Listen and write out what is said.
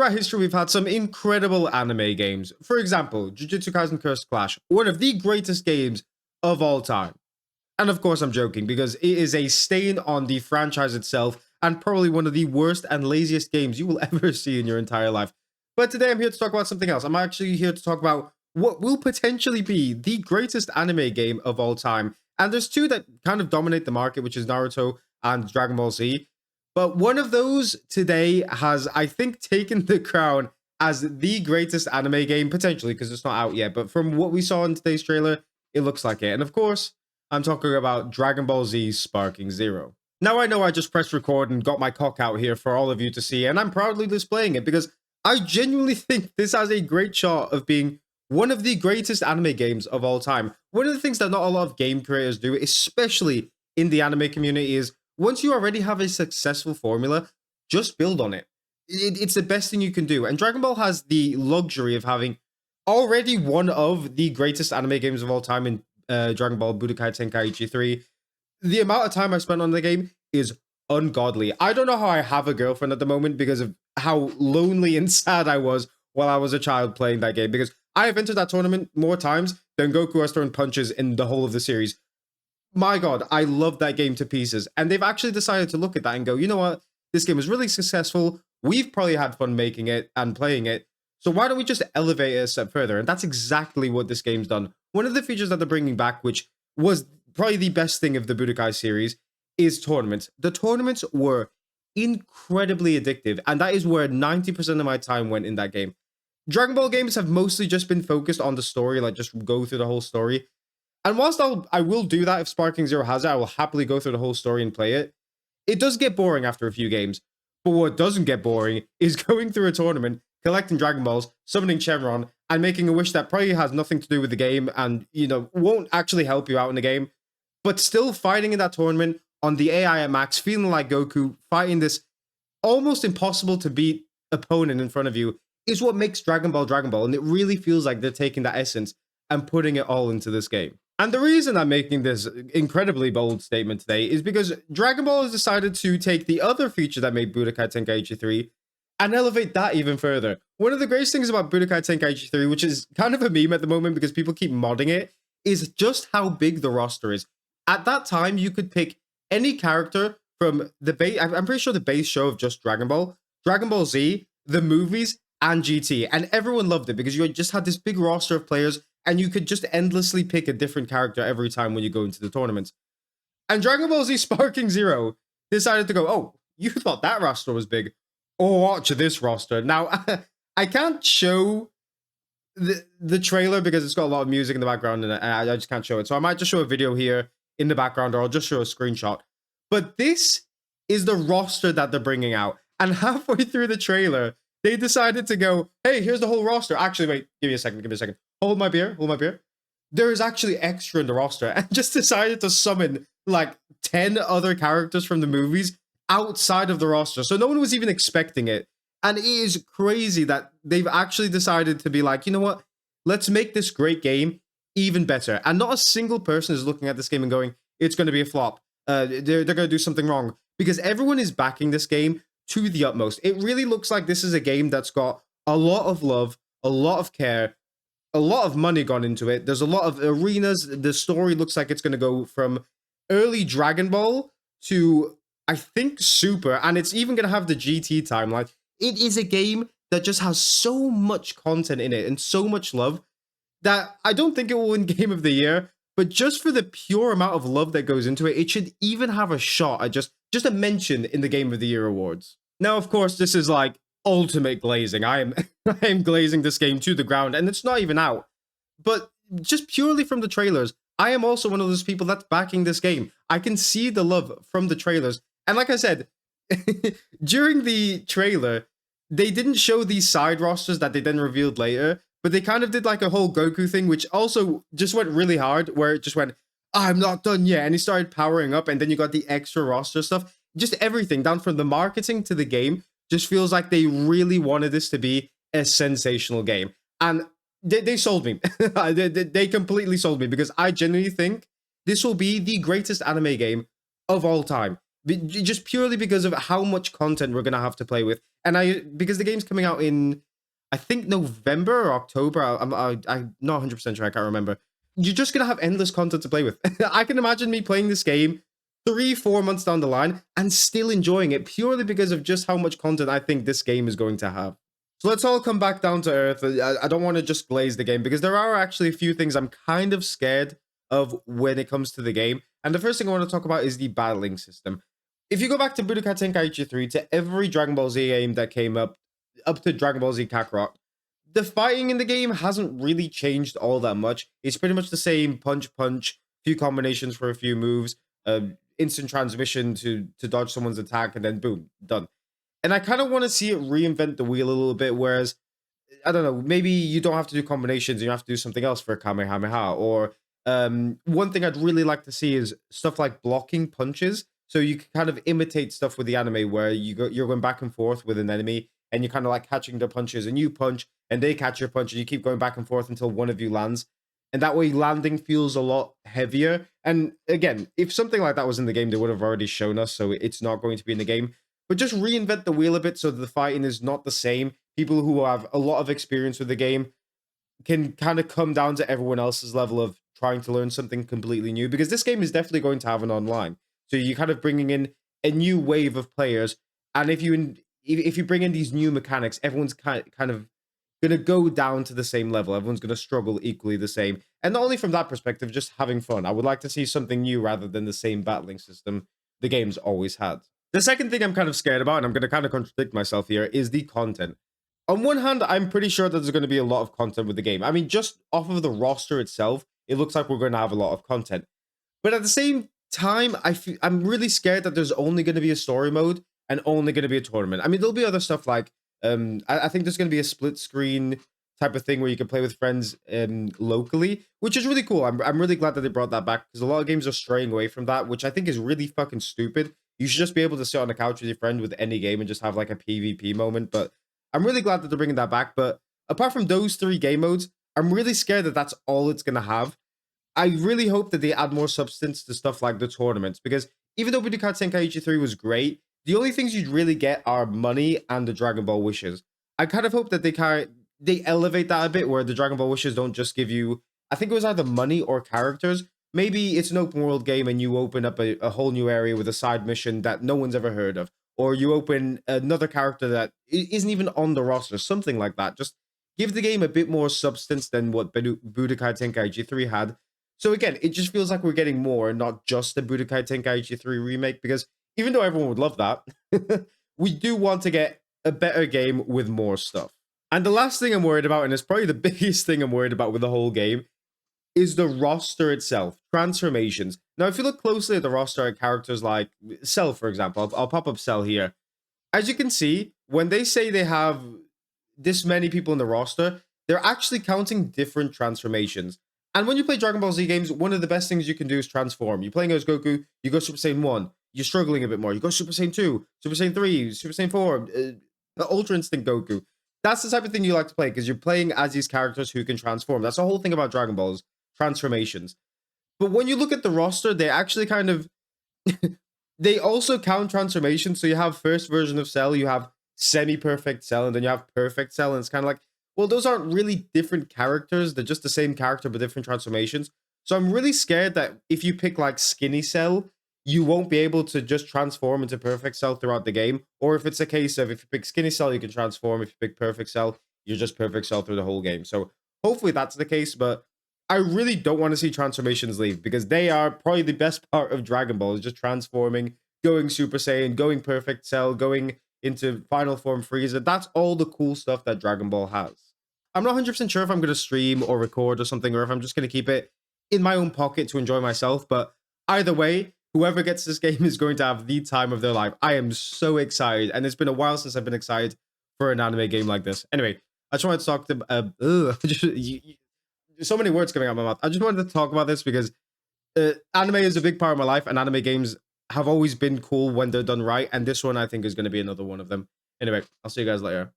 throughout history, we've had some incredible anime games. For example, Jujutsu Kaisen Cursed Clash, one of the greatest games of all time. And of course, I'm joking because it is a stain on the franchise itself and probably one of the worst and laziest games you will ever see in your entire life. But today I'm here to talk about something else. I'm actually here to talk about what will potentially be the greatest anime game of all time. And there's two that kind of dominate the market, which is Naruto and Dragon Ball Z. But one of those today has, I think, taken the crown as the greatest anime game, potentially, because it's not out yet. But from what we saw in today's trailer, it looks like it. And of course, I'm talking about Dragon Ball Z Sparking Zero. Now, I know I just pressed record and got my cock out here for all of you to see, and I'm proudly displaying it because I genuinely think this has a great shot of being one of the greatest anime games of all time. One of the things that not a lot of game creators do, especially in the anime community, is once you already have a successful formula, just build on it. It's the best thing you can do. And Dragon Ball has the luxury of having already one of the greatest anime games of all time in Dragon Ball Budokai Tenkaichi 3. The amount of time I spent on the game is ungodly. I don't know how I have a girlfriend at the moment because of how lonely and sad I was while I was a child playing that game, because I have entered that tournament more times than Goku has thrown punches in the whole of the series. My God, I love that game to pieces. And they've actually decided to look at that and go, you know what? This game was really successful. We've probably had fun making it and playing it. So why don't we just elevate it a step further? And that's exactly what this game's done. One of the features that they're bringing back, which was probably the best thing of the Budokai series, is tournaments. The tournaments were incredibly addictive, and that is where 90% of my time went in that game. Dragon Ball games have mostly just been focused on the story, like just go through the whole story. And whilst I will do that if Sparking Zero has it, I will happily go through the whole story and play it. It does get boring after a few games. But what doesn't get boring is going through a tournament, collecting Dragon Balls, summoning Shenron, and making a wish that probably has nothing to do with the game and, you know, won't actually help you out in the game. But still fighting in that tournament on the AI at max, feeling like Goku, fighting this almost impossible to beat opponent in front of you is what makes Dragon Ball Dragon Ball. And it really feels like they're taking that essence and putting it all into this game. And the reason I'm making this incredibly bold statement today is because Dragon Ball has decided to take the other feature that made Budokai Tenkaichi 3 and elevate that even further. One of the greatest things about Budokai Tenkaichi 3, which is kind of a meme at the moment because people keep modding it, is just how big the roster is. At that time, you could pick any character from the base. I'm pretty sure the base show of just Dragon Ball Z, the movies, and GT. And everyone loved it because you just had this big roster of players and you could just endlessly pick a different character every time when you go into the tournaments. And Dragon Ball Z Sparking Zero decided to go, oh, you thought that roster was big? Oh, watch this roster. Now, I can't show the trailer because it's got a lot of music in the background and I just can't show it. So I might just show a video here in the background or I'll just show a screenshot. But this is the roster that they're bringing out. And halfway through the trailer, they decided to go, hey, here's the whole roster. Actually, wait, give me a second. Hold my beer. There is actually extra in the roster and just decided to summon like 10 other characters from the movies outside of the roster. So no one was even expecting it. And it is crazy that they've actually decided to be like, you know what? Let's make this great game even better. And not a single person is looking at this game and going, it's going to be a flop. They're going to do something wrong. Because everyone is backing this game to the utmost. It really looks like this is a game that's got a lot of love, a lot of care, a lot of money gone into it. There's a lot of arenas. The story looks like it's going to go from early Dragon Ball to, I think, Super. And it's even going to have the GT timeline. It is a game that just has so much content in it and so much love that I don't think it will win Game of the Year. But just for the pure amount of love that goes into it, it should even have a shot at just a mention in the Game of the Year awards. Now, of course, this is like ultimate glazing. I am glazing this game to the ground, and it's not even out. But just purely from the trailers, I am also one of those people that's backing this game. I can see the love from the trailers. And like I said, during the trailer, they didn't show these side rosters that they then revealed later, but they kind of did like a whole Goku thing, which also just went really hard, where it just went, I'm not done yet. And he started powering up, and then you got the extra roster stuff. Just everything, down from the marketing to the game, just feels like they really wanted this to be a sensational game. And they sold me. They completely sold me, because I genuinely think this will be the greatest anime game of all time. Just purely because of how much content we're going to have to play with. And because the game's coming out in, I think, November or October. I'm not 100% sure. I can't remember. You're just gonna have endless content to play with. I can imagine me playing this game 3, 4 months down the line and still enjoying it purely because of just how much content I think this game is going to have. So let's all come back down to earth. I don't want to just glaze the game because there are actually a few things I'm kind of scared of when it comes to the game. And the first thing I want to talk about is the battling system. If you go back to Budokai Tenkaichi 3, to every Dragon Ball Z game that came up to Dragon Ball Z Kakarot, the fighting in the game hasn't really changed all that much. It's pretty much the same punch, few combinations for a few moves, instant transmission to dodge someone's attack, and then boom, done. And I kind of want to see it reinvent the wheel a little bit, whereas, I don't know, maybe you don't have to do combinations, you have to do something else for a Kamehameha. Or one thing I'd really like to see is stuff like blocking punches. So you can kind of imitate stuff with the anime where you're going back and forth with an enemy and you're kind of like catching their punches and you punch and they catch your punch and you keep going back and forth until one of you lands. And that way landing feels a lot heavier. And again, if something like that was in the game, they would have already shown us, so it's not going to be in the game. But just reinvent the wheel a bit so that the fighting is not the same. People who have a lot of experience with the game can kind of come down to everyone else's level of trying to learn something completely new, because this game is definitely going to have an online. So you're kind of bringing in a new wave of players, and if you bring in these new mechanics, everyone's kind of going to go down to the same level. Everyone's going to struggle equally the same, and not only from that perspective, just having fun. I would like to see something new rather than the same battling system the game's always had. The second thing I'm kind of scared about, and I'm going to kind of contradict myself here, is the content. On one hand, I'm pretty sure that there's going to be a lot of content with the game. I mean, just off of the roster itself, it looks like we're going to have a lot of content. But at the same time, I'm really scared that there's only going to be a story mode and only going to be a tournament. I mean, there'll be other stuff like, I think there's going to be a split screen type of thing where you can play with friends locally, which is really cool. I'm really glad that they brought that back, because a lot of games are straying away from that, which I think is really fucking stupid. You should just be able to sit on the couch with your friend with any game and just have like a PvP moment. But I'm really glad that they're bringing that back. But apart from those 3 game modes, I'm really scared that that's all it's going to have. I really hope that they add more substance to stuff like the tournaments, because even though Budokai Tenkaichi 3 was great, the only things you'd really get are money and the Dragon Ball wishes. I kind of hope that they elevate that a bit, where the Dragon Ball wishes don't just give you, I think it was either money or characters. Maybe it's an open world game and you open up a whole new area with a side mission that no one's ever heard of. Or you open another character that isn't even on the roster, something like that. Just give the game a bit more substance than what Budokai Tenkaichi 3 had. So again, it just feels like we're getting more, not just the Budokai Tenkaichi 3 remake, because even though everyone would love that, we do want to get a better game with more stuff. And the last thing I'm worried about, and it's probably the biggest thing I'm worried about with the whole game, is the roster itself, transformations. Now, if you look closely at the roster at characters like Cell, for example, I'll pop up Cell here. As you can see, when they say they have this many people in the roster, they're actually counting different transformations. And when you play Dragon Ball Z games, one of the best things you can do is transform. You're playing as Goku, you go Super Saiyan 1, you're struggling a bit more. You go Super Saiyan 2, Super Saiyan 3, Super Saiyan 4, Ultra Instinct Goku. That's the type of thing you like to play, because you're playing as these characters who can transform. That's the whole thing about Dragon Balls. Transformations. But when you look at the roster, they actually kind of they also count transformations. So you have first version of Cell, you have semi-perfect Cell, and then you have perfect Cell, and it's kind of like, well, those aren't really different characters. They're just the same character but different transformations. So I'm really scared that if you pick like Skinny Cell, you won't be able to just transform into perfect Cell throughout the game. Or if it's a case of, if you pick Skinny Cell, you can transform. If you pick perfect Cell, you're just perfect Cell through the whole game. So hopefully that's the case, but I really don't want to see transformations leave, because they are probably the best part of Dragon Ball, is just transforming, going Super Saiyan, going Perfect Cell, going into Final Form Frieza. That's all the cool stuff that Dragon Ball has. I'm not 100% sure if I'm going to stream or record or something, or if I'm just going to keep it in my own pocket to enjoy myself. But either way, whoever gets this game is going to have the time of their life. I am so excited, and it's been a while since I've been excited for an anime game like this. Anyway, I just wanted to talk to so many words coming out of my mouth. I just wanted to talk about this because anime is a big part of my life, and anime games have always been cool when they're done right. And this one, I think, is going to be another one of them. Anyway, I'll see you guys later.